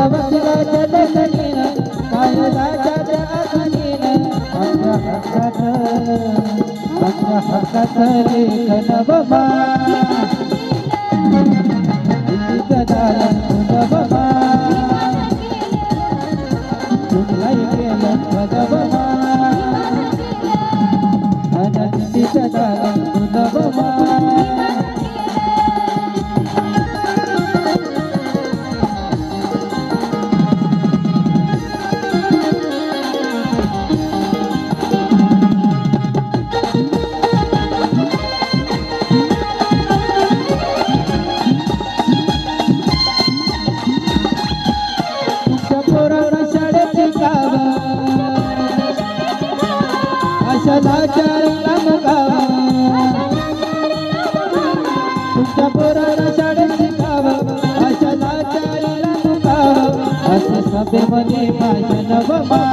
वज्राच्या लेखणीन काळजाच्या आखणीन माझ्या हक्कात लेखन बाबा दिल्लीचं दालन तुझं बाबा तुझलाई केलं माझं बाबा दिल्लीचं दालन तुझं बाबा लाचारीला मुकावा तुमच्या पोराला शाळेत शिकावं अशा लाचारीला मुकावं असं सभेमध्ये भाषण बाबा